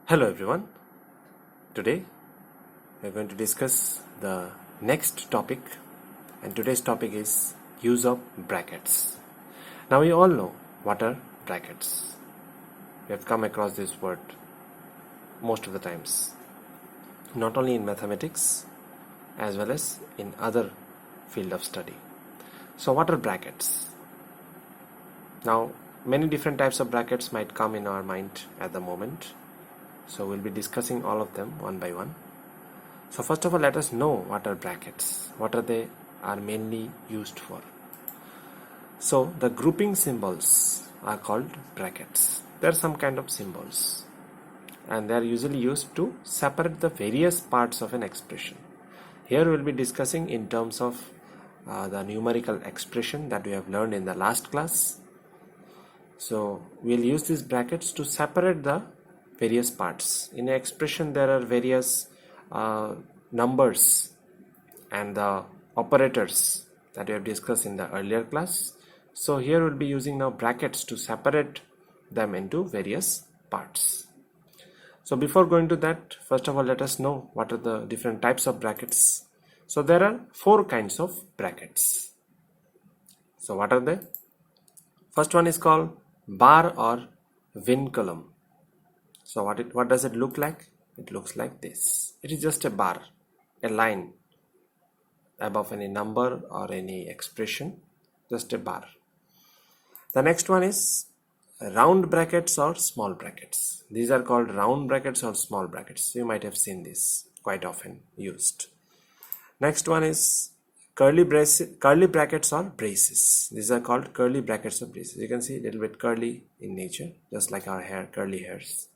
Hello everyone. Today we are going to discuss the next topic, and today's topic is use of brackets. Now we all know what are brackets. We have come across this word most of the times, not only in mathematics as well as in other field of study. So what are brackets? Now many different types of brackets might come in our mind at the moment. So we'll be discussing all of them one by one. So first of all, let us know what are brackets. What are they are mainly used for? So the grouping symbols are called brackets. They are some kind of symbols, and they are usually used to separate the various parts of an expression. Here we'll be discussing in terms of the numerical expression that we have learned in the last class. So we'll use these brackets to separate the various parts. In an expression there are various numbers and the operators that we have discussed in the earlier class. So here we'll be using now brackets to separate them into various parts. So before going to that, first of all let us know what are the different types of brackets. So there are 4 kinds of brackets. So what are they? First one is called bar or vinculum. So what does it look like? It looks like this. It is just a bar, a line above any number or any expression, just a bar. The next one is round brackets or small brackets. These are called round brackets or small brackets. You might have seen this quite often used. Next one is curly brackets or braces. These are called curly brackets or braces. You can see a little bit curly in nature, just like our hair, curly hairs.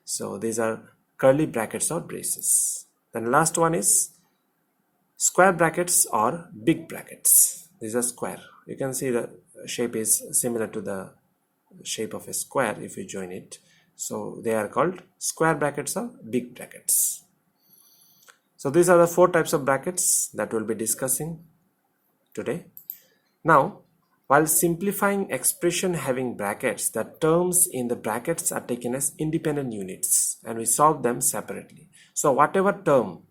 So these are curly brackets or braces. Then last one is square brackets or big brackets. These are square. You can see the shape is similar to the shape of a square if you join it. So they are called square brackets or big brackets. So these are the 4 types of brackets that we'll be discussing today. Now, while simplifying expression having brackets, the terms in the brackets are taken as independent units and we solve them separately. So whatever term,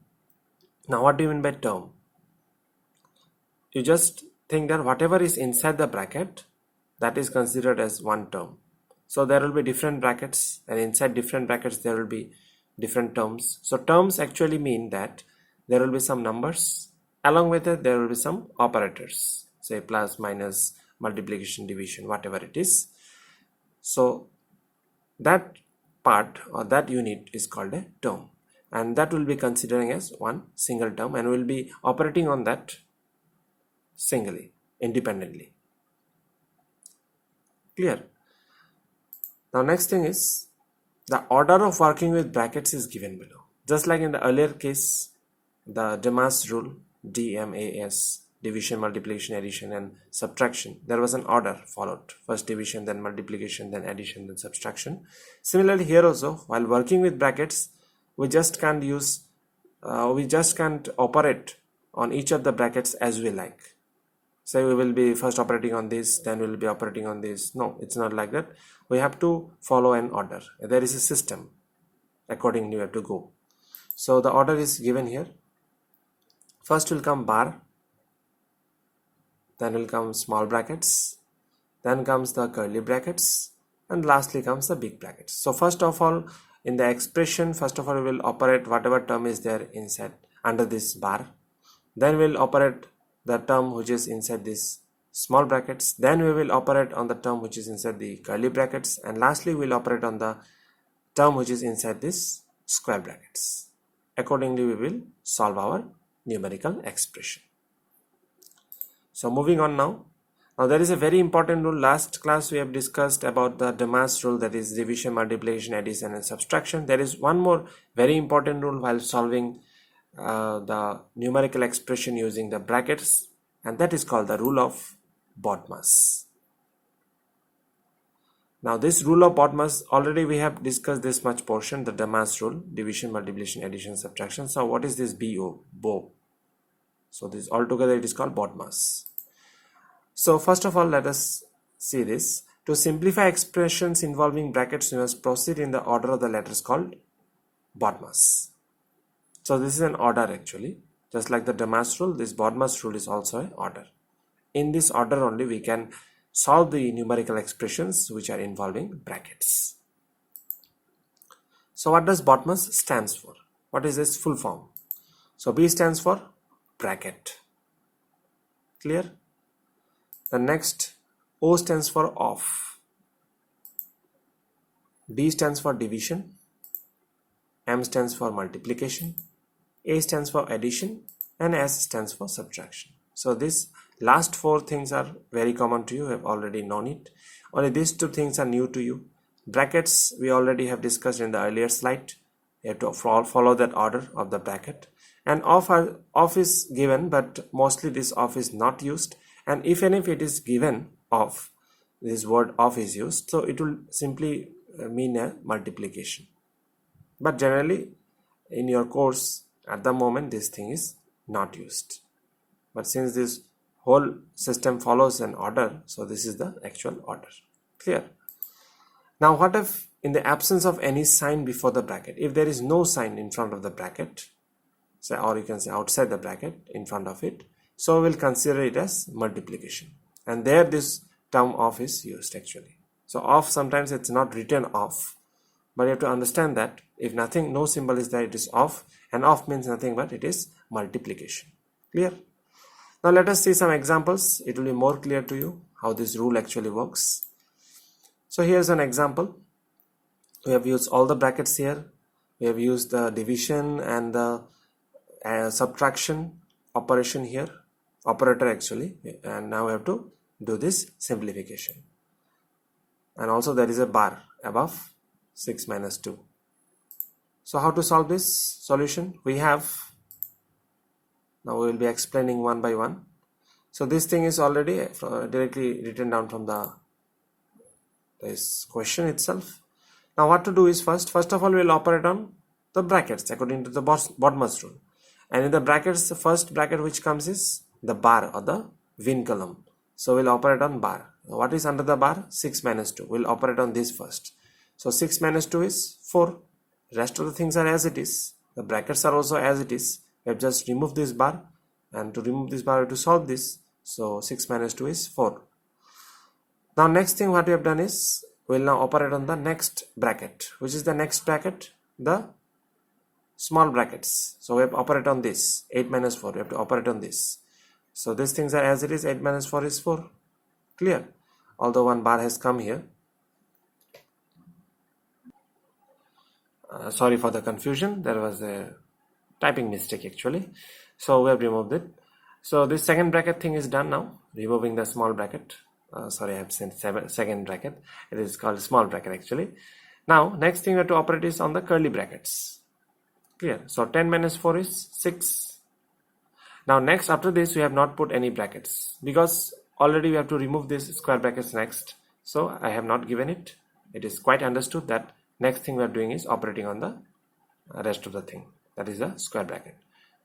now what do you mean by term? You just think that whatever is inside the bracket, that is considered as one term. So there will be different brackets, and inside different brackets there will be different terms. So terms actually mean that there will be some numbers, along with it there will be some operators, say plus, minus, multiplication, division, whatever it is. So that part or that unit is called a term, and that will be considering as one single term, and will be operating on that singly, independently. Clear? Now next thing is the order of working with brackets is given below. Just like in the earlier case, the BODMAS rule, DMAS, division, multiplication, addition and subtraction, there was an order followed. First division, then multiplication, then addition, then subtraction. Similarly here also, while working with brackets, we just can't operate on each of the brackets as we like. Say we will be first operating on this, then we will be operating on this. No, it's not like that. We have to follow an order. There is a system. Accordingly we have to go. So the order is given here. First will come bar, then will come small brackets, then comes the curly brackets, and lastly comes the big brackets. So first of all, in the expression, first of all we will operate whatever term is there inside under this bar. Then we will operate the term which is inside this small brackets. Then we will operate on the term which is inside the curly brackets, and lastly we will operate on the term which is inside this square brackets. Accordingly we will solve our numerical expression. So moving on now. Now there is a very important rule. Last class we have discussed about the BODMAS rule, that is division, multiplication, addition and subtraction. There is one more very important rule while solving the numerical expression using the brackets, and that is called the rule of BODMAS. Now this rule of BODMAS, already we have discussed this much portion, the BODMAS rule, division, multiplication, addition, subtraction. So what is this BO? So this altogether it is called BODMAS. So first of all let us see this. To simplify expressions involving brackets, we must proceed in the order of the letters called BODMAS. So this is an order actually. Just like the BODMAS rule, this BODMAS rule is also an order. In this order only we can solve the numerical expressions which are involving brackets. So what does BODMAS stands for? What is its full form? So B stands for bracket. Clear? The next O stands for off. D stands for division. M stands for multiplication. A stands for addition. And S stands for subtraction. So these last four things are very common to you. You have already known it. Only these two things are new to you. Brackets we already have discussed in the earlier slide. You have to follow that order of the bracket. And off is given, but mostly this off is not used. And if it is given off, this word off is used, so it will simply mean a multiplication. But generally in your course at the moment this thing is not used. But since this whole system follows an order, so this is the actual order. Clear? Now what if in the absence of any sign before the bracket, if there is no sign in front of the bracket, say, or you can say outside the bracket in front of it, so we'll consider it as multiplication. And there this term off is used actually. So off, sometimes it's not written off, but you have to understand that if nothing, no symbol is there, it is off, and off means nothing but it is multiplication. Clear? Now let us see some examples. It will be more clear to you how this rule actually works. So here's an example. We have used all the brackets here. We have used the division and the subtraction operation here, operator actually, and now we have to do this simplification. And also there is a bar above 6 minus 2. So how to solve this solution? We have, now we will be explaining one by one. So this thing is already directly written down from this question itself. Now what to do is first of all we will operate on the brackets according to the BODMAS rule. And in the brackets, the first bracket which comes is the bar or the win column. So we'll operate on bar. What is under the bar? 6 minus 2. We'll operate on this first. So 6 minus 2 is 4. Rest of the things are as it is. The brackets are also as it is. We have just removed this bar. And to remove this bar, we have to solve this. So 6 minus 2 is 4. Now next thing what we have done is, we'll now operate on the next bracket. Which is the next bracket? The small brackets. So we have to operate on this. 8 minus 4. We have to operate on this. So these things are as it is. 8 minus 4 is 4. Clear? Although one bar has come here. Sorry for the confusion. There was a typing mistake actually. So we have removed it. So this second bracket thing is done now. Removing the small bracket. Sorry, I have sent second bracket. It is called small bracket actually. Now next thing we have to operate is on the curly brackets. Clear? So 10 minus 4 is 6. Now next, after this we have not put any brackets because already we have to remove these square brackets next. So I have not given it. It is quite understood that next thing we are doing is operating on the rest of the thing. That is the square bracket.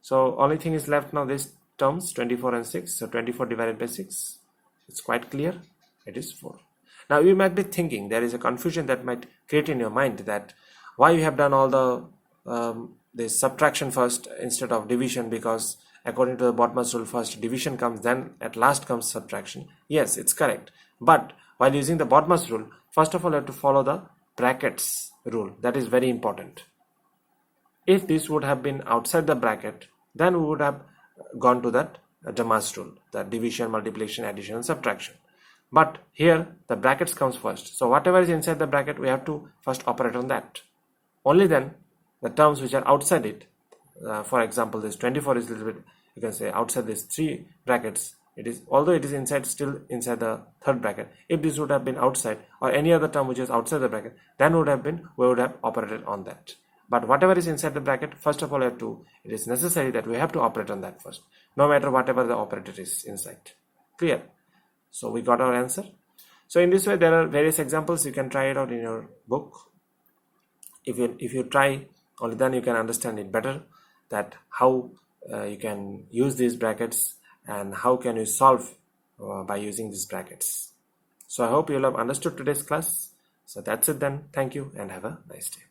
So only thing is left now, this terms 24 and 6. So 24 divided by 6. It's quite clear. It is 4. Now you might be thinking, there is a confusion that might create in your mind that why you have done all the this subtraction first instead of division, because according to the BODMAS rule first division comes, then at last comes subtraction. Yes, it's correct. But while using the BODMAS rule, first of all you have to follow the brackets rule. That is very important. If this would have been outside the bracket, then we would have gone to that BODMAS rule, the division, multiplication, addition and subtraction. But here the brackets comes first. So whatever is inside the bracket, we have to first operate on that. Only then the terms which are outside it, for example this 24 is a little bit, you can say outside these 3 brackets, it is, although it is inside, still inside the third bracket. If this would have been outside, or any other term which is outside the bracket, then we would have operated on that. But whatever is inside the bracket, first of all it is necessary that we have to operate on that first, no matter whatever the operator is inside. Clear? So we got our answer. So in this way there are various examples. You can try it out in your book. If you try, only then you can understand it better, that how you can use these brackets and how can you solve by using these brackets. So I hope you will have understood today's class. So that's it then. Thank you and have a nice day.